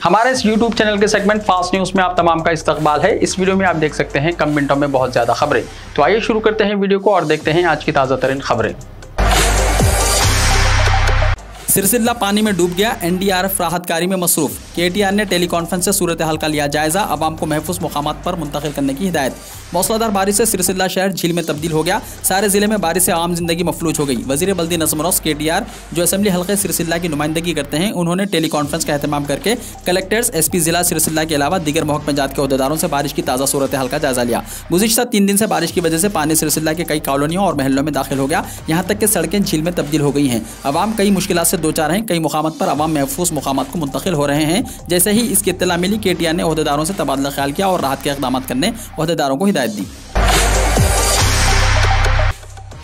हमारे इस YouTube channel के सेगमेंट फास्ट न्यूज में आप तमाम का इस्तकबाल है। इस वीडियो में आप देख सकते हैं कम मिनटों में बहुत ज्यादा खबरें। तो आइए शुरू करते हैं वीडियो को और देखते हैं आज की ताजा तरीन खबरें। सिरसिल्ला पानी में डूब गया, एनडीआरएफ राहत कार्य में मसरूफ। केटीआर ने टेलीकॉन्फ्रेंस से सूरत हाल का लिया जायजा, आवाम को महफूज मुकामात पर मुंतकिल करने की हिदायत। मौसलाधार बारिश से सिरसिल्ला शहर झील में तब्दील हो गया। सारे जिले में बारिश से आम जिंदगी मफलूज हो गई। वजीर बल्दी नज़्म केटीआर जो असेंबली हल्के सिरसिल्ला की नुमाइंदगी करते हैं, उन्होंने टेलीकॉन्फ्रेंस का एहतमाम करके कलेक्टर्स, एसपी जिला सिरसिल्ला के अलावा दीगर महकमेजात के अहदेदारों से बारिश की ताज़ा सूरत हाल का जायजा लिया। गुज़िश्ता 3 दिन से बारिश की वजह से पानी सिरसिल्ला के कई कॉलोनियों और महलों में दाखिल हो गया। यहाँ तक कि सड़कें झील में तब्दील हो गई हैं। आवाम कई मुश्किलात से दो चार हैं। कई मुकामात पर आवाम महफूज मुकामात को मुंतकिल हो रहे हैं। जैसे ही इसकी इत्तला मिली, केटीआर ने अहदेदारों से तबादला ख्याल किया और राहत के इक़दाम करने अहदेदारों को हिदायत दी।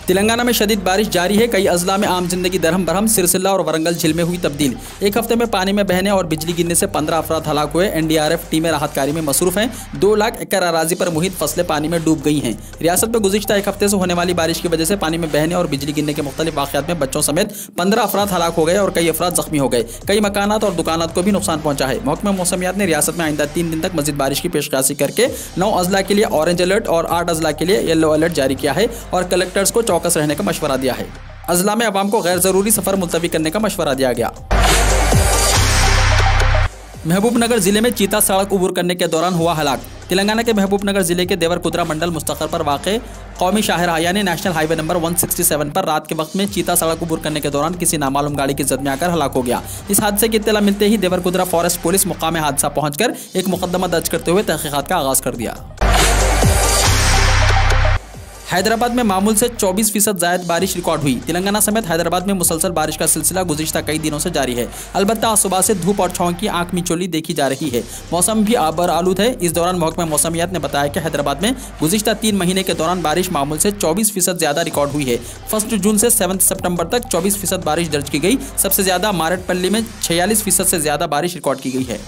तेलंगाना में शदीद बारिश जारी है। कई अजला में आम जिंदगी दरहम बरहम। सिरसिल्ला और वरंगल झील में हुई तब्दील। एक हफ्ते में पानी में बहने और बिजली गिरने से 15 अफराद हलाक हुए। एनडीआरएफ टीमें राहत कार्य में मसरूफ हैं। 2 लाख एकड़ अराजी पर मुहित फसलें पानी में डूब गई हैं। रियासत में गुज़िश्ता एक हफ्ते से होने वाली बारिश की वजह से पानी में बहने और बिजली गिरने के मुख्तलिफ वाक़यात में बच्चों समेत 15 अफराद हलाक हो गए और कई अफराद जख्मी हो गए। कई मकानात और दुकानात को भी नुकसान पहुंचा है। महकमा मौसमियात ने रियासत में आइंदा 3 दिन तक मज़ीद बारिश की पेशकशी करके 9 अजला के लिए ऑरेंज अलर्ट और 8 अजला के लिए येलो अलर्ट जारी किया है और कलेक्टर्स को चौकस रहने का मशवरा दिया है। अजला में अवाम को गैर जरूरी सफर मुलतवी करने का मशवरा दिया गया। महबूबनगर जिले में चीता सड़क उबूर करने के दौरान हुआ हलाक। तेलंगाना के महबूबनगर जिले के देवरकुद्रा मंडल मुस्तक़र पर वाक़े कौमी शाहराह यानी नेशनल हाईवे नंबर 167 पर रात के वक्त में चीता सड़क उबूर करने के दौरान किसी नामालूम गाड़ी की जद में आकर हलाक हो गया। इस हादसे की इत्तला मिलते ही देवरकुद्रा फॉरेस्ट पुलिस मुकाम हादसा पहुंचकर एक मुकदमा दर्ज करते हुए तहक़ीक़ात का आगाज़ कर दिया। हैदराबाद में मामूल से 24% ज़ायद बारिश रिकॉर्ड हुई। तेलंगाना समेत हैदराबाद में मुसलसल बारिश का सिलसिला गुज़िश्ता कई दिनों से जारी है। अलबत्ता आज सुबह से धूप और छाँव की आंख मिचौली देखी जा रही है। मौसम भी आबर आलूद है। इस दौरान महकमा मौसमियात ने बताया कि हैदराबाद में गुज़िश्ता 3 महीने के दौरान बारिश मामूल से 24% ज़्यादा रिकॉर्ड हुई है। 1 जून से 7 सितंबर तक 24% बारिश दर्ज की गई। सबसे ज़्यादा मारेटपल्ली में 46% से ज़्यादा बारिश रिकॉर्ड की गई है।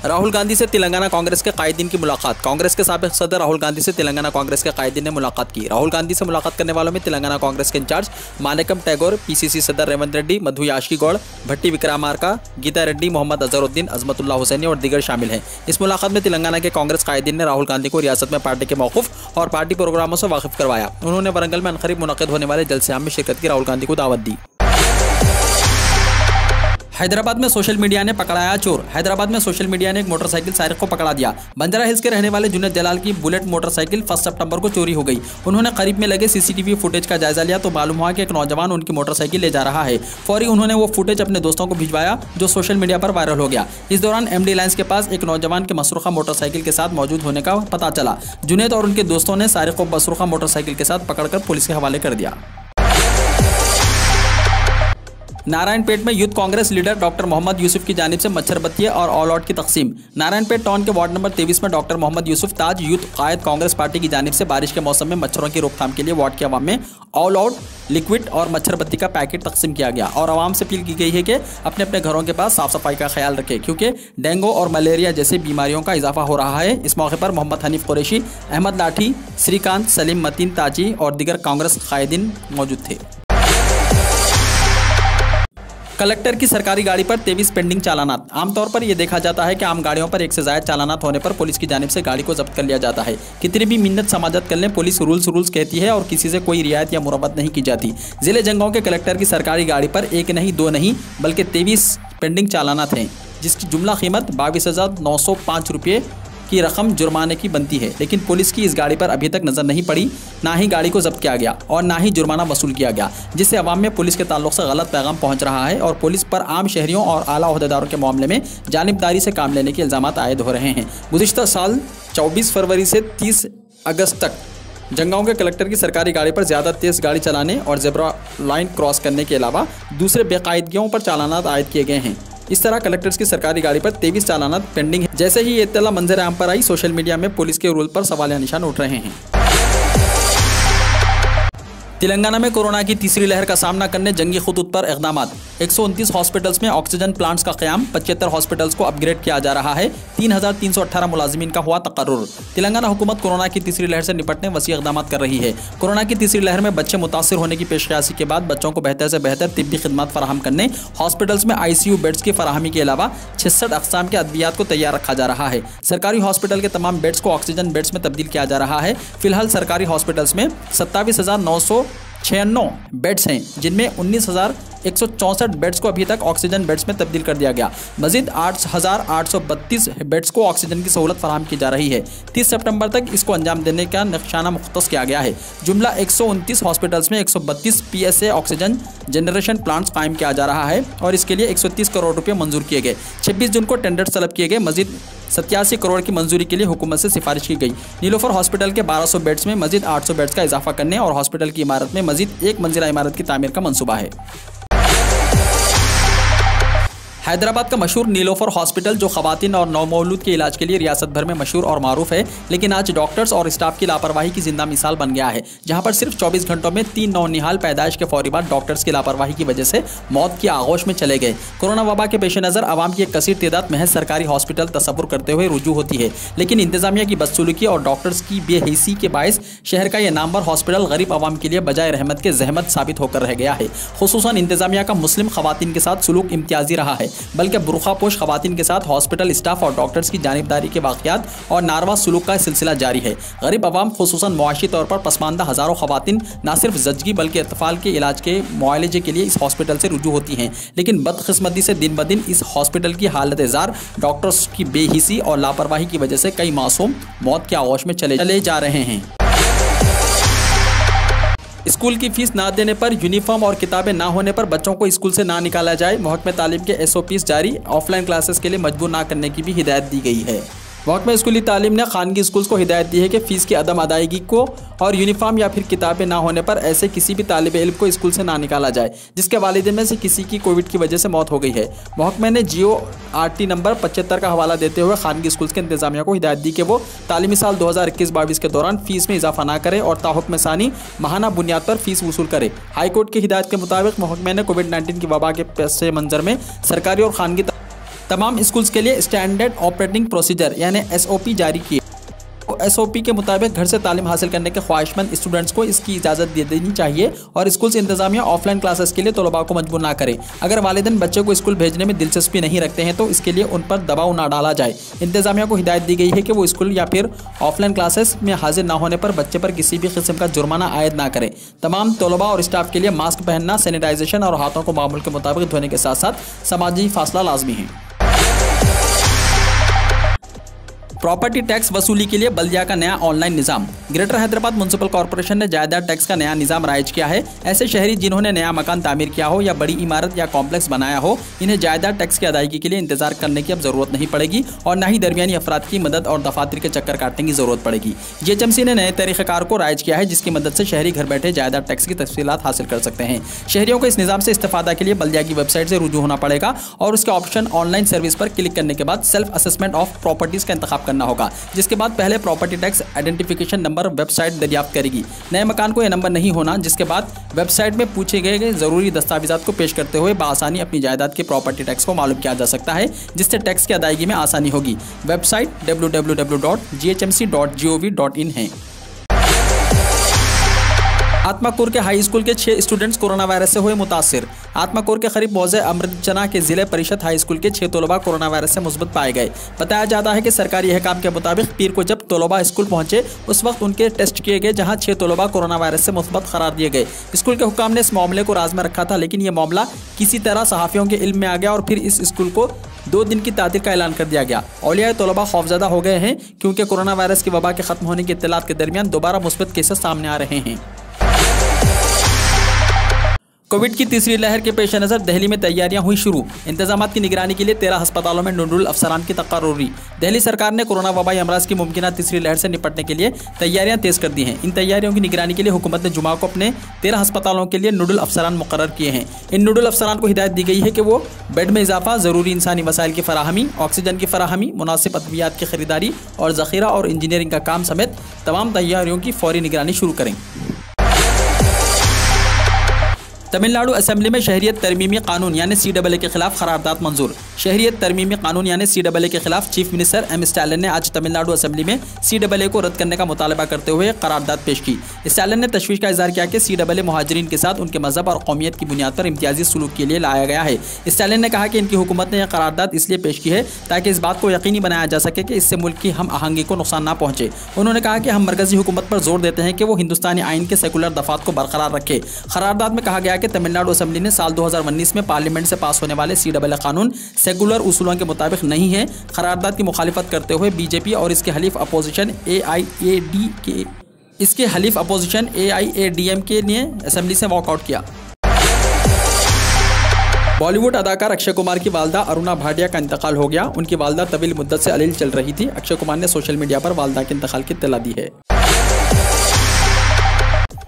राहुल गांधी से तेलंगाना कांग्रेस के कायदीन की मुलाकात। कांग्रेस के साबिक़ सदर राहुल गांधी से तेलंगाना कांग्रेस के कायदीन ने मुलाकात की। राहुल गांधी से मुलाकात करने वालों में तेलंगाना कांग्रेस के इंचार्ज मानेकम टैगोर, पीसीसी सदर रेवंत रेड्डी, मधु याशी गौड़, भट्टी विक्रमार्का, गीता रेड्डी, मोहम्मद अजहरुद्दीन, अजमतुल्लाह हुसैनी और दीगर शामिल हैं। इस मुलाकात में तेलंगाना के कांग्रेस कायदीन ने राहुल गांधी को रियासत में पार्टी के मौक़िफ़ और पार्टी प्रोग्रामों से वाकिफ़ करवाया। उन्होंने वरंगल में अनक़रीब मुनक़िद होने वाले जलसे आम में शिरकत की राहुल गांधी को दावत दी। हैदराबाद में सोशल मीडिया ने पकड़ाया चोर। हैदराबाद में सोशल मीडिया ने एक मोटरसाइकिल सारिक को पकड़ा दिया। बंजारा हिल्स के रहने वाले जुनैद जलाल की बुलेट मोटरसाइकिल 1 सितंबर को चोरी हो गई। उन्होंने करीब में लगे सीसीटीवी फुटेज का जायजा लिया तो मालूम हुआ कि एक नौजवान उनकी मोटरसाइकिल ले जा रहा है। फौरी उन्होंने वो फुटेज अपने दोस्तों को भिजवाया जो सोशल मीडिया पर वायरल हो गया। इस दौरान एमडी लाइन्स के पास एक नौजवान के मसरूखा मोटरसाइकिल के साथ मौजूद होने का पता चला। जुनैद और उनके दोस्तों ने सारिक को मसरूखा मोटरसाइकिल के साथ पकड़कर पुलिस के हवाले कर दिया। नारायणपेट में youth Congress leader doctor Mohammed Yusuf की जानिब से मच्छर बत्तियां और ऑल आउट की तकसीम। नारायणपेट टाउन के वार्ड नंबर 23 में डॉक्टर मोहम्मद यूसुफ ताज यूथ कायद कांग्रेस पार्टी की जानिब से बारिश के मौसम में मच्छरों की रोकथाम के लिए वार्ड के अवाम में ऑल आउट लिक्विड और मच्छर बत्ती का पैकेट तकसीम किया गया और आवाम से अपील की गई है कि अपने अपने घरों के पास साफ सफाई का ख्याल रखें क्योंकि डेंगू और मलेरिया जैसी बीमारियों का इजाफा हो रहा है। इस मौके पर मोहम्मद हनीफ कुरैशी, अहमद लाठी, श्रीकांत, सलीम मतीन ताजी और दीगर कांग्रेस कायदीन मौजूद थे। कलेक्टर की सरकारी गाड़ी पर 23 पेंडिंग चालानात। आमतौर पर यह देखा जाता है कि आम गाड़ियों पर 1 से ज़ायद चालानात होने पर पुलिस की जानिब से गाड़ी को जब्त कर लिया जाता है। कितनी भी मिन्नत समाजत कर लें, पुलिस रूल्स कहती है और किसी से कोई रियायत या मुरव्वत नहीं की जाती। जिले जंगाओं के कलेक्टर की सरकारी गाड़ी पर 1 नहीं 2 नहीं बल्कि 23 पेंडिंग चालानात हैं, जिसकी जुमला कीमत 22,905 रुपये की रकम जुर्माने की बनती है। लेकिन पुलिस की इस गाड़ी पर अभी तक नज़र नहीं पड़ी, ना ही गाड़ी को जब्त किया गया और ना ही जुर्माना वसूल किया गया, जिससे अवाम में पुलिस के ताल्लुक से गलत पैगाम पहुंच रहा है और पुलिस पर आम शहरियों और आला ओहदेदारों के मामले में जानिबदारी से काम लेने के इल्ज़ामात आयद हो रहे हैं। गुज़िश्ता साल 24 फरवरी से 30 अगस्त तक जंगाओं के कलेक्टर की सरकारी गाड़ी पर ज़्यादा तेज़ गाड़ी चलाने और ज़ेब्रा लाइन क्रॉस करने के अलावा दूसरे बेकायदगियों पर चालानात आयद किए गए हैं। इस तरह कलेक्टर्स की सरकारी गाड़ी पर 23 चालानात पेंडिंग है। जैसे ही ये इत्तला मंजर आम पर आई, सोशल मीडिया में पुलिस के रूल पर सवालिया निशान उठ रहे हैं। तेलंगाना में कोरोना की तीसरी लहर का सामना करने जंगी खतूत पर इक़दामात। 129 हॉस्पिटल्स में ऑक्सीजन प्लांट्स का क़याम। 75 हॉस्पिटल्स को अपग्रेड किया जा रहा है। 3318 मुलाजिमीन का हुआ तकर्रुर। तेलंगाना हुकूमत कोरोना की तीसरी लहर से निपटने वसी इक़दामात कर रही है। कोरोना की तीसरी लहर में बच्चे मुतासिर होने की पेशकशी के बाद बच्चों को बेहतर से बेहतर तिब्बी खिदमत फराहम करने हॉस्पिटल्स में ICU बेड्स की फराहमी के अलावा 66 अक़साम के अद्वियात को तैयार रखा जा रहा है। सरकारी हॉस्पिटल के तमाम बेड्स को ऑक्सीजन बेड्स में तब्दील किया जा रहा है। फिलहाल सरकारी हॉस्पिटल्स में 27,996 बेड्स हैं, जिनमें 19,164 बेड्स को अभी तक ऑक्सीजन बेड्स में तब्दील कर दिया गया। मजीद 8,832 बेड्स को ऑक्सीजन की सहूलत फराहम की जा रही है। 30 सितंबर तक इसको अंजाम देने का निशाना मुख्तस किया गया है। जुमला 129 हॉस्पिटल्स में 132 PSA ऑक्सीजन जनरेशन प्लांट्स कायम किया जा रहा है और इसके लिए 130 करोड़ रुपये मंजूर किए गए। 26 जून को टेंडर्स तलब किए गए। मजीद 87 करोड़ की मंजूरी के लिए हुकूमत से सिफारिश की गई। नीलोफर हॉस्पिटल के 1200 बेड्स में मजीद 800 बेड्स का इजाफा करने और हॉस्पिटल की इमारत में मजीद 1 मंजिला इमारत की तामीर का मंसूबा है। हैदराबाद का मशहूर नीलोफर हॉस्पिटल, जो खवातीन और नवमौलूद के इलाज के लिए रियासत भर में मशहूर और मारूफ है, लेकिन आज डॉक्टर्स और स्टाफ की लापरवाही की जिंदा मिसाल बन गया है। जहां पर सिर्फ 24 घंटों में 3 नौनिहाल पैदाइश के फौरी बाद डॉक्टर्स की लापरवाही की वजह से मौत की आगोश में चले गए। कोरोना वबा के पेश नज़र आवाम की एक कसीर तादाद महज सरकारी हॉस्पिटल तस्वुर करते हुए रुजू होती है, लेकिन इंतजामिया की बदसलूकी और डॉक्टर्स की बेहिसी के बायस शहर का यह नामवर हॉस्पिटल गरीब आवाम के लिए बजाय रहमत के जहमत साबित होकर रह गया है। खुसूसन इंतजामिया का मुस्लिम खवातीन के साथ सलूक इम्तियाजी रहा है, बल्कि बुरखा पोश खवातीन के साथ हॉस्पिटल स्टाफ और डॉक्टर्स की जानिबदारी के वाक़यात और नारवा सलूक का सिलसिला जारी है। गरीब अवाम खुसूसन मुआशी तौर पर पसमानदा हज़ारों खवातीन न सिर्फ जज्जी बल्कि अतफाल के इलाज के मुआलजे के लिए इस हॉस्पिटल से रुजू होती हैं, लेकिन बदकिस्मती से दिन ब दिन इस हॉस्पिटल की हालत ज़ार, डॉक्टर्स की बेहिसी और लापरवाही की वजह से कई मासूम मौत के आगोश में चले जा रहे हैं। स्कूल की फीस ना देने पर, यूनिफॉर्म और किताबें ना होने पर बच्चों को स्कूल से ना निकाला जाए। महकमे तालीम के SOPs जारी। ऑफलाइन क्लासेस के लिए मजबूर ना करने की भी हिदायत दी गई है। महकमा स्कूली तालीम ने खानगी स्कूल्स को हिदायत दी है कि फ़ीस की अदम अदायगी को और यूनिफॉर्म या फिर किताबें ना होने पर ऐसे किसी भी तालिब इल्म को स्कूल से ना निकाला जाए जिसके वालिदैन में से किसी की कोविड की वजह से मौत हो गई है। महकमे ने GORT नंबर 75 का हवाला देते हुए खानगी स्कूल्स के इंतजामिया को हिदायत दी कि वो तालीमी साल 2021-22 के दौरान फ़ीस में इजाफा ना करे और ताहुक्म सानी माहाना बुनियाद पर फ़ीस वसूल करे। हाई कोर्ट की हिदायत के मुताबिक महकमे ने कोविड-19 की वबा के पेश मंजर में सरकारी और खानगी तमाम स्कूल्स के लिए स्टैंडर्ड ऑपरेटिंग प्रोसीजर यानी SOP जारी किए। SOP के मुताबिक घर से तालीम हासिल करने के ख्वाहिशमंद स्टूडेंट्स को इसकी इजाज़त दे देनी चाहिए और स्कूल से इंतजामिया ऑफलाइन क्लासेस के लिए तलबा को मजबूर ना करें। अगर वालिदैन बच्चे को स्कूल भेजने में दिलचस्पी नहीं रखते हैं तो इसके लिए उन पर दबाव ना डाला जाए। इंतजामिया को हिदायत दी गई है कि वो स्कूल या फिर ऑफलाइन क्लासेस में हाजिर ना होने पर बच्चे पर किसी भी किस्म का जुर्माना आयद ना करें। तमाम तलबा और स्टाफ के लिए मास्क पहनना, सैनिटाइजेशन और हाथों को मामूल के मुताबिक धोने के साथ साथ समाजी फासला लाजमी है। प्रॉपर्टी टैक्स वसूली के लिए बल्दिया का नया ऑनलाइन निज़ाम। ग्रेटर हैदराबाद म्युनिसिपल कॉर्पोरेशन ने जायदाद टैक्स का नया निज़ाम राइज किया है। ऐसे शहरी जिन्होंने नया मकान तामीर किया हो या बड़ी इमारत या कॉम्प्लेक्स बनाया हो, इन्हें जायदाद टैक्स की अदायगी के लिए इंतजार करने की अब ज़रूरत नहीं पड़ेगी और न ही दरमियानी अफराद की मदद और दफातर के चक्कर काटने की ज़रूरत पड़ेगी। GHMC ने नए तरीक़ेकार को राइज किया है जिसकी मदद से शहरी घर बैठे जायदाद टैक्स की तफसीलात हासिल कर सकते हैं। शहरियों को इस निज़ाम से इस्तेफादा के लिए बल्दिया की वेबसाइट से रुजू होना पड़ेगा और उसके ऑप्शन ऑनलाइन सर्विस पर क्लिक करने के बाद सेल्फ असेसमेंट ऑफ प्रॉपर्टीज़ का इंतखाब करना होगा, जिसके बाद पहले property tax identification number website दरियाफ्त करेगी। नए मकान को यह नंबर नहीं होना, जिसके बाद वेबसाइट में पूछे गए जरूरी दस्तावेजात को पेश करते हुए बआसानी अपनी जायदाद के प्रॉपर्टी टैक्स को मालूम किया जा सकता है, जिससे टैक्स की अदायगी में आसानी होगी। वेबसाइट www.ghmc.gov.in है। आत्माकुर के हाई स्कूल के 6 स्टूडेंट्स कोरोना वायरस से हुए मुतासिर। आत्माकुर के करीब मौजे अमृतचना के जिले परिषद हाई स्कूल के 6 तलबा कोरोना वायरस से मुस्बत पाए गए। बताया जाता है कि सरकारी अहकाम के मुताबिक पीर को जब तलबा स्कूल पहुंचे उस वक्त उनके टेस्ट किए गए, जहां 6 तलबा कोरोना वायरस से मुस्बत करार दिए गए। स्कूल के हुकाम ने इस मामले को राज में रखा था, लेकिन यह मामला किसी तरह सहाफ़ियों के इल्म में आ गया और फिर इस स्कूल को 2 दिन की तातील का ऐलान कर दिया गया। औलिया तलबा खौफजदा हो गए हैं क्योंकि कोरोना वायरस की वबा के खत्म होने की इत्तलात के दरमियान दोबारा मुस्बत केसेस सामने आ रहे हैं। कोविड की तीसरी लहर के पेश नज़र दिल्ली में तैयारियां हुई शुरू। इंतजामात की निगरानी के लिए 13 अस्पतालों में नोडल अफसरान की तकर्रुरी। दिल्ली सरकार ने कोरोना वबाई अमराज की मुमकिना तीसरी लहर से निपटने के लिए तैयारियां तेज कर दी हैं। इन तैयारियों की निगरानी के लिए हुकूमत ने जुमा को अपने 13 अस्पतालों के लिए नोडल अफसरान मुकर्रर किए हैं। इन नोडल अफसरान को हिदायत दी गई है कि वो बेड में इजाफा, ज़रूरी इंसानी वसाइल की फराहमी, ऑक्सीजन की फराहमी, मुनासिब अद्वियात की खरीदारी और ज़ख़ीरा और इंजीनियरिंग का काम समेत तमाम तैयारियों की फौरी निगरानी शुरू करें। तमिलनाडु असेंबली में शहरियत तरमीमी कानून यानी CAA के खिलाफ करारदाद मंजूर। शहरियत तरमीमी कानून यानी CAA के खिलाफ चीफ मिनिस्टर M. स्टालिन ने आज तमिलनाडु असेंबली में CAA को रद्द करने का मुतालबा करते हुए करारदाद पेश की। स्टालिन ने तशवीश का इजहार किया कि CAA मुहाजिरीन के साथ उनके मजहब और कौमियत की बुनियाद पर इम्तियाजी सलूक के लिए लाया गया है। स्टालिन ने कहा कि इनकी हुकूमत ने यह करारदाद इसलिए पेश की है ताकि इस बात को यकीनी बनाया जा सके कि इससे मुल्क की हम आहंगी को नुकसान ना पहुंचे। उन्होंने कहा कि हम मरकजी हुकूमत पर जोर देते हैं कि वो हिंदुस्तानी आइन के सेकुलर दफात को बरकरार रखे। करारदाद में कहा गया कि तमिलनाडु असेंबली ने साल 2019 में पार्लियामेंट से पास होने वाले CAA कानून सेकुलर उसूलों के मुताबिक नहीं है। करारदाद की मुखालिफत करते हुए बीजेपी और इसके हलीफ अपोजिशन AIADMK ने असेंबली से वॉकआउट किया। बॉलीवुड अदाकार अक्षय कुमार की वालदा अरुणा भाटिया का इंतकाल हो गया। उनकी वालदा तवील मुद्दत से अलील चल रही थी। अक्षय कुमार ने सोशल मीडिया पर वालदा के इंतकाल की इत्तला दी है।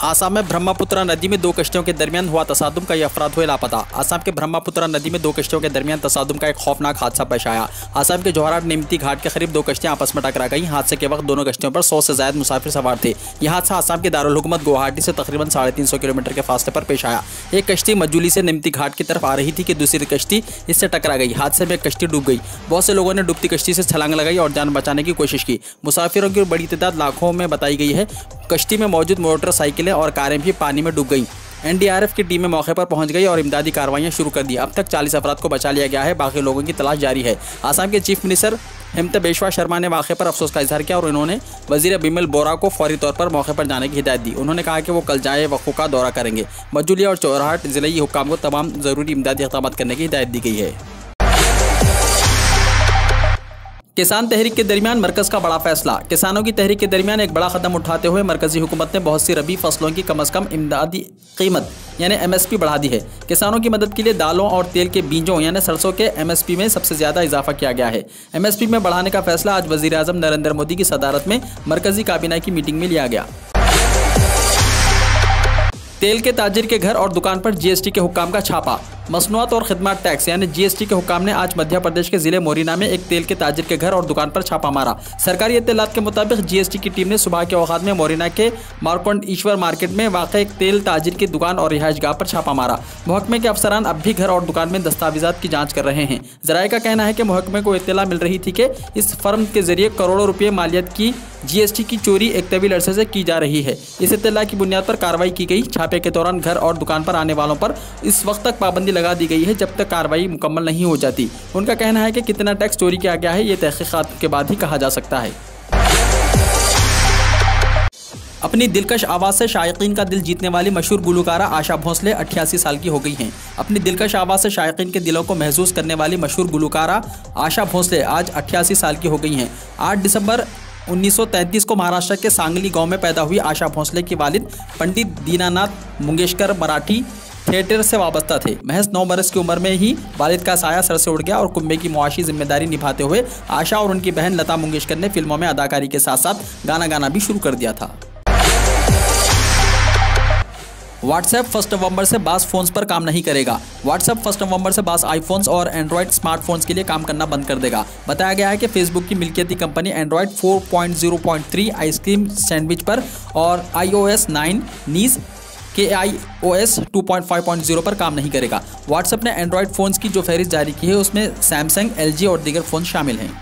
आसाम में ब्रह्मपुत्र नदी में 2 कश्तियों के दरमियान हुआ तसादुम, कई अफराद हुए लापता। आसाम के ब्रह्मपुत्र नदी में 2 कश्तियों के दरमियान तसादुम का एक खौफनाक हादसा पेश आया। आसाम के जोहराट निमती घाट के करीब 2 कश्तियां आपस में टकरा गई। हादसे के वक्त दोनों कश्तियों पर 100 से ज्यादा मुसाफिर सवार थे। यह हादसा आसाम के दारुल हुकूमत गुवाहाटी से तकरीबन 350 किलोमीटर के फासले पर पेश आया। एक कश्ती मजूली से निमती घाट की तरफ आ रही थी कि दूसरी कश्ती इससे टकरा गई। हादसे में एक कश्ती डूब गई। बहुत से लोगों ने डूबती कश्ती से छलांग लगाई और जान बचाने की कोशिश की। मुसाफिरों की बड़ी तादाद लाखों में बताई गई है। कश्ती में मौजूद मोटरसाइकिलें और कारें भी पानी में डूब गई। NDRF की टीमें मौके पर पहुंच गई और इमदादी कार्रवाइयां शुरू कर दी। अब तक 40 अफराद को बचा लिया गया है। बाकी लोगों की तलाश जारी है। आसाम के चीफ मिनिस्टर हेमंत बिस्वा शर्मा ने वाक़े पर अफसोस का इजहार किया और उन्होंने वजीर बिमल बोरा को फौरी तौर पर मौके पर जाने की हिदायत दी। उन्होंने कहा कि वो कल जाए वक़्फ़ों का दौरा करेंगे। मजूलिया और चौराहाट ज़िले हुक्काम को तमाम ज़रूरी इमदादी इक़दाम करने की हिदायत दी गई है। किसान तहरीक के दरमियान मरकज़ का बड़ा फैसला। किसानों की तहरीक के दरमियान एक बड़ा कदम उठाते हुए मरकजी हुकूमत ने बहुत सी रबी फसलों की कम अज़ कम इमदादी कीमत यानी MSP बढ़ा दी है। किसानों की मदद के लिए दालों और तेल के बीजों यानी सरसों के MSP में सबसे ज़्यादा इजाफा किया गया है। MSP में बढ़ाने का फैसला आज वज़ीर आज़म नरेंद्र मोदी की सदारत में मरकजी काबीना की मीटिंग में लिया गया। तेल के ताजिर के घर और दुकान पर GST के हुक्काम का छापा। मसनूआत और खिदमत टैक्स यानी GST के हुक्काम ने आज मध्य प्रदेश के जिले मोरिना में एक तेल के ताजिर के घर और दुकान पर छापा मारा। सरकारी इत्तलात के मुताबिक GST की टीम ने सुबह के औकात में मोरिना के मारकोंड ईश्वर मार्केट में वाक़ एक तेल ताजिर की दुकान और रिहाइशगाह पर छापा मारा। महकमे के अफसरान अब भी घर और दुकान में दस्तावेजात की जाँच कर रहे हैं। ज़राए का कहना है कि महकमे को इत्तला मिल रही थी कि इस फर्म के जरिए करोड़ों रुपये मालियत की GST की चोरी एक तवील अरसे से की जा रही है। इस इत्तला की बुनियाद पर कार्रवाई की गई। छापे के दौरान घर और दुकान पर आने वालों पर इस वक्त तक पाबंदी लगा दी गई है जब तक कार्रवाई मुकम्मल नहीं हो जाती। उनका कहना है कि कितना टैक्स चोरी किया गया है ये तहकीकात के बाद ही कहा जा सकता है। अपनी दिलकश आवाज़ से शायकीन का दिल जीतने वाली मशहूर गुलकारा आशा भोसले 88 साल की हो गई हैं। अपनी दिलकश आवाज़ से शायकीन के दिलों को महसूस करने वाली मशहूर गुलकारा आशा भोसले आज 88 साल की हो गई हैं। 8 दिसंबर 1933 को महाराष्ट्र के सांगली गांव में पैदा हुई आशा भोसले के वालिद पंडित दीनानाथ मुंगेशकर मराठी थिएटर से वाबस्ता थे। महज 9 बरस की उम्र में ही वालिद का साया सर से उड़ गया और कुंबे की मुआशी जिम्मेदारी निभाते हुए आशा और उनकी बहन लता मुंगेशकर ने फिल्मों में अदाकारी के साथ साथ गाना गाना भी शुरू कर दिया था। व्हाट्सएप 1 नवंबर से 22 फ़ोन्स पर काम नहीं करेगा। व्हाट्सएप 1 नवंबर से 22 आईफोन्स और एंड्रॉयड स्मार्टफोन्स के लिए काम करना बंद कर देगा। बताया गया है कि फेसबुक की मिल्कियती कंपनी एंड्रॉयड 4.0.3 आइसक्रीम सैंडविच पर और iOS 9 नीज के iOS 2.5.0 पर काम नहीं करेगा। व्हाट्सएप ने एंड्रॉयड फ़ोन्स की जो फहरिस्त जारी की है उसमें सैमसंग, LG और दीगर फ़ोन शामिल हैं।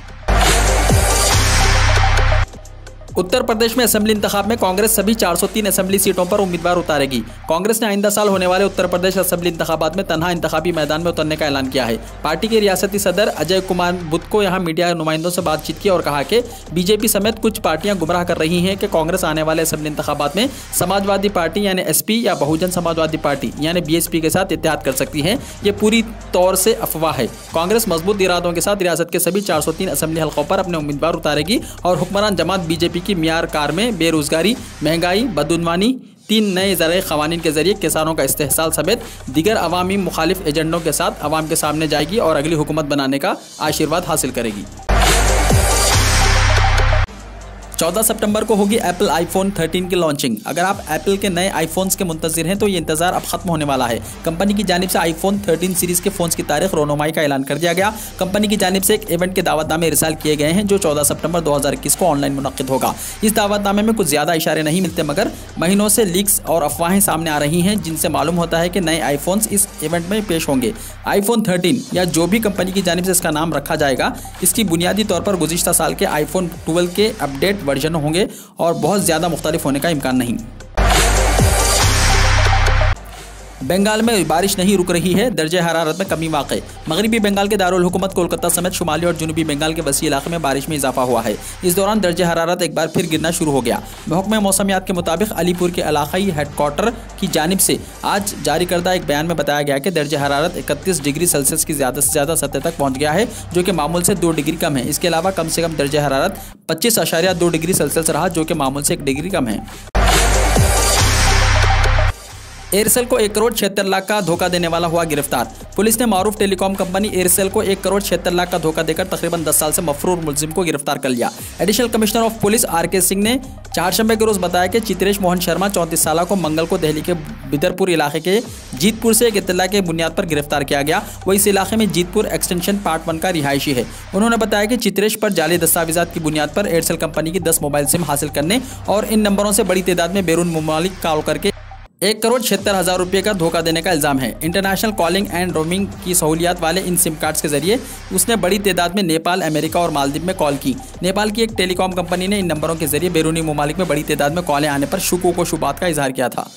उत्तर प्रदेश में असेंबली इंतखाब में कांग्रेस सभी 403 असेंबली सीटों पर उम्मीदवार उतारेगी। कांग्रेस ने आइंदा साल होने वाले उत्तर प्रदेश असेंबली इंतखाबात में तन्हा इंतखाबी मैदान में उतरने का ऐलान किया है। पार्टी के रियासती सदर अजय कुमार बुध को यहां मीडिया नुमाइंदों से बातचीत की और कहा कि बीजेपी समेत कुछ पार्टियां गुमराह कर रही हैं कि कांग्रेस आने वाले असेंबली इंतखाबात में समाजवादी पार्टी यानी SP या बहुजन समाजवादी पार्टी यानी BSP के साथ इत्तेहाद कर सकती है। ये पूरी तौर से अफवाह है। कांग्रेस मजबूत इरादों के साथ रियासत के सभी 403 असेंबली हल्कों पर अपने उम्मीदवार उतारेगी और हुक्मरान जमात BJP की मियार कार में बेरोजगारी, महंगाई, बदउनवानी, 3 नए ज़राए क़वानीन के जरिए किसानों का इस्तेहसाल समेत दीगर अवामी मुखालिफ एजेंडों के साथ अवाम के सामने जाएगी और अगली हुकूमत बनाने का आशीर्वाद हासिल करेगी। 14 सितंबर को होगी एप्पल आईफोन 13 की लॉन्चिंग। अगर आप एप्पल के नए आईफोन्स के मुंतज़िर हैं तो ये इंतजार अब खत्म होने वाला है। कंपनी की जानिब से आईफोन 13 सीरीज के फोन्स की तारीख रोनुमाई का ऐलान कर दिया गया। कंपनी की जानिब से एक इवेंट के दावतनामे इरसाल किए गए हैं जो 14 सितंबर 2021 को ऑनलाइन मुनक्किद होगा। इस दावतनामे में कुछ ज़्यादा इशारे नहीं मिलते, मगर महीनों से लीक्स और अफवाहें सामने आ रही हैं जिनसे मालूम होता है कि नए आईफोन्स इस इवेंट में पेश होंगे। आईफोन 13 या जो भी कंपनी की जानिब से इसका नाम रखा जाएगा, इसकी बुनियादी तौर पर गुज़िश्ता साल के आईफोन 12 के अपडेट वर्जन होंगे और बहुत ज़्यादा मुख्तलिफ होने का इम्कान नहीं। बंगाल में बारिश नहीं रुक रही है, दर्जे हरारत में कमी वाक़ई। मगरबी बंगाल के दारुल हुकूमत कोलकाता समेत शुमाली और जुनूबी बंगाल के वसी इलाके में बारिश में इजाफा हुआ है। इस दौरान दर्जे हरारत एक बार फिर गिरना शुरू हो गया। महकमा मौसमियात के मुताबिक अलीपुर के इलाकाई हेडक्वार्टर की जानिब से आज जारी करदा एक बयान में बताया गया कि दर्जे हरारत 31 डिग्री सेल्सियस की ज़्यादा से ज़्यादा सतह तक पहुँच गया है, जो कि मामूल से 2 डिग्री कम है। इसके अलावा कम से कम दर्जे हरारत 25.2 डिग्री सेल्सियस रहा, जो कि मामूल से 1 डिग्री कम है। एयरसेल को 1 करोड़ 76 लाख का धोखा देने वाला हुआ गिरफ्तार। पुलिस ने मारूफ टेलीकॉम कंपनी एयरसेल को 1 करोड़ 76 लाख का धोखा देकर तकरीबन 10 साल से मफरूर मुलजिम को गिरफ्तार कर लिया। Additional commissioner of police R K. Singh ने चारशंबे के रोज़ बताया कि चित्रेश मोहन शर्मा 34 साल को मंगल को दिल्ली के बिदरपुर इलाके के जीतपुर से एक इत्तला के बुनियाद पर गिरफ्तार किया गया। वो इस इलाके में जीतपुर एक्सटेंशन पार्ट 1 का रिहायशी है। उन्होंने बताया कि चित्रेश पर जाली दस्तावेजात की बुनियाद पर एयरसेल कंपनी की 10 मोबाइल सिम हासिल करने और इन नंबरों से बड़ी तादाद में बैरून मुमालिक कॉल करके 1 करोड़ 76 हज़ार रुपये का धोखा देने का इल्ज़ाम है। इंटरनेशनल कॉलिंग एंड रोमिंग की सहूलियात वाले इन सिम कार्ड्स के जरिए उसने बड़ी तादाद में नेपाल, अमेरिका और मालदीव में कॉल की। नेपाल की एक टेलीकॉम कंपनी ने इन नंबरों के जरिए बैरूनी मुमालिक में बड़ी तादाद में कॉलें आने पर शुकूक व शुबात का इजहार किया था।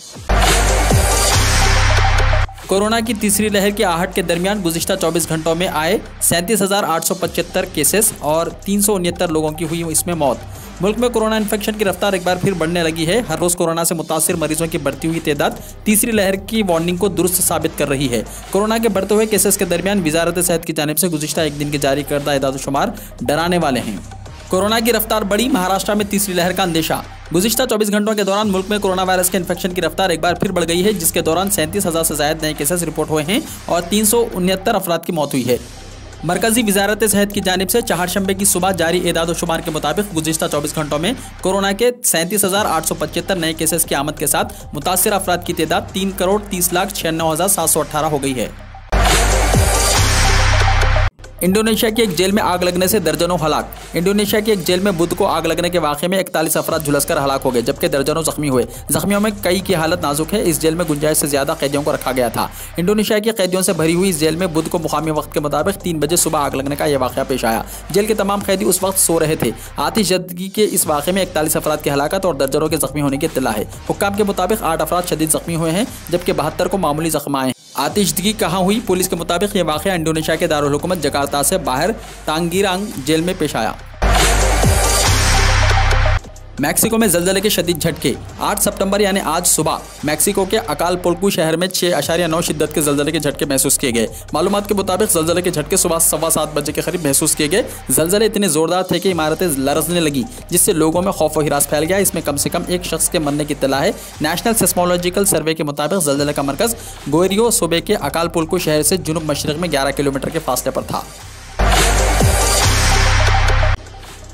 कोरोना की तीसरी लहर की आहट के दरमियान गुज़िश्ता 24 घंटों में आए 37,875 केसेस और 369 लोगों की हुई इसमें मौत। मुल्क में कोरोना इन्फेक्शन की रफ्तार एक बार फिर बढ़ने लगी है। हर रोज़ कोरोना से मुतासिर मरीजों की बढ़ती हुई तादाद तीसरी लहर की वार्निंग को दुरुस्त साबित कर रही है। कोरोना के बढ़ते हुए केसेस के दरमियान वजारत सेहत की जानिब से गुज़िश्ता एक दिन के जारी करदा एदाद-ओ-शुमार डराने वाले हैं। कोरोना की रफ्तार बढ़ी, महाराष्ट्र में तीसरी लहर का अंदेशा। गुज़िश्ता 24 घंटों के दौरान मुल्क में कोरोना वायरस के इन्फेक्शन की रफ्तार एक बार फिर बढ़ गई है, जिसके दौरान 37,000 से ज़ायद नए केसेस रिपोर्ट हुए हैं और 369 अफराद की मौत हुई है। मरकजी वजारत सेहत की जानिब से चारशंबे की सुबह जारी एदाद-ओ-शुमार के मुताबिक गुज़िश्ता 24 घंटों में कोरोना के 37,875 नए केसेस की आमद के साथ मुतासिर अफराद की तादाद 3 करोड़ 30,96,718 हो गई है। इंडोनेशिया की एक जेल में आग लगने से दर्जनों हलाक। इंडोनेशिया की एक जेल में बुध को आग लगने के वाक़े में 41 अफराद झुलसकर हलाक हो गए, जबकि दर्जनों जख्मी हुए। जख्मियों में कई की हालत नाजुक है। इस जेल में गुंजाइश से ज़्यादा कैदियों को रखा गया था। इंडोनेशिया के कैदियों से भरी हुई इस जेल में बुध को मुकामी वक्त के मुताबिक 3 बजे सुबह आग लगने का यह वाक़या पेश आया। जेल के तमाम कैदी उस वक्त सो रहे थे। आतिशज़दगी के इस वाक़े में 41 अफराद की हलाकत और दर्जनों के जख्मी होने की इत्तला है। हुक्काम के मुताबिक 8 अफराद शदीद जख्मी हुए हैं, जबकि 72 को मामूली जख्म आए। आतिशदगी कहाँ हुई? पुलिस के मुताबिक यह वाक़या इंडोनेशिया के दारुल हुकूमत जकार्ता से बाहर तांगिरांग जेल में पेश आया। मैक्सिको में ज़लज़ले के शदीद झटके। 8 सितंबर यानी आज सुबह मैक्सिको के अकालपुल्को शहर में 6.9 शिद्दत के ज़लज़ले के झटके महसूस किए गए। मालूमात के मुताबिक ज़लज़ले के झटके सुबह 7:15 बजे के करीब महसूस किए गए। ज़लज़ले इतने ज़ोरदार थे कि इमारतें लरजने लगी, जिससे लोगों में खौफ व हिरास फैल गया। इसमें कम से कम एक शख्स के मरने की इत्तला है। नेशनल सेस्मोलॉजिकल सर्वे के मुताबिक ज़लज़ले का मरकज़ गोरियो सूबे के अकालपुल्को शहर से जुनूब मशरिक़ में 11 किलोमीटर के फासले पर था।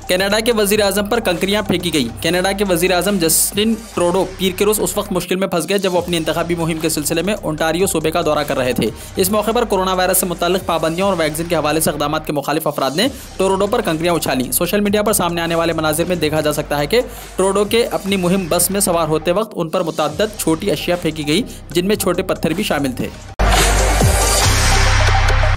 कनाडा के वज़ीर आज़म पर कंकरियां फेंकी गई। कनाडा के वज़ीर आज़म जस्टिन ट्रूडो पीर के रोज़ उस वक्त मुश्किल में फंस गए जब वो अपनी इंतखाबी मुहिम के सिलसिले में ओंटारियो सूबे का दौरा कर रहे थे। इस मौके पर कोरोना वायरस से मुताल्लिक़ पाबंदियों और वैक्सीन के हवाले से इक़दामात के मुखालिफ अफराद ने ट्रूडो पर कंकरियां उछाली। सोशल मीडिया पर सामने आने वाले मनाजिर में देखा जा सकता है कि ट्रूडो के अपनी मुहिम बस में सवार होते वक्त उन पर मुतअद्दिद छोटी अशिया फेंकी गई, जिनमें छोटे पत्थर भी शामिल थे।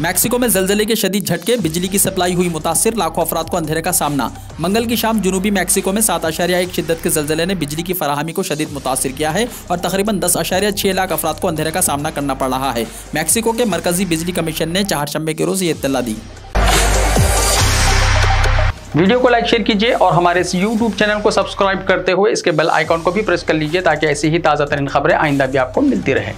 मैक्सिको में ज़लज़ले के शदीद झटके, बिजली की सप्लाई हुई मुतासिर, लाखों अफराद को अंधेरे का सामना। मंगल की शाम जुनूबी मैक्सिको में 7.1 शिद्दत के ज़लज़ले ने बिजली की फराहमी को शदीद मुतासिर किया है और तकरीबन 10.6 लाख अफराद को अंधेरे का सामना करना पड़ रहा है। मैक्सिको के मरकजी बिजली कमीशन ने चारशंबे के रोज़ ये इत्तला दी। वीडियो को लाइक शेयर कीजिए और हमारे इस YouTube चैनल को सब्सक्राइब करते हुए इसके बेल आइकॉन को भी प्रेस कर लीजिए, ताकि ऐसी ही ताज़ा तरीन खबरें आइंदा भी आपको मिलती रहे।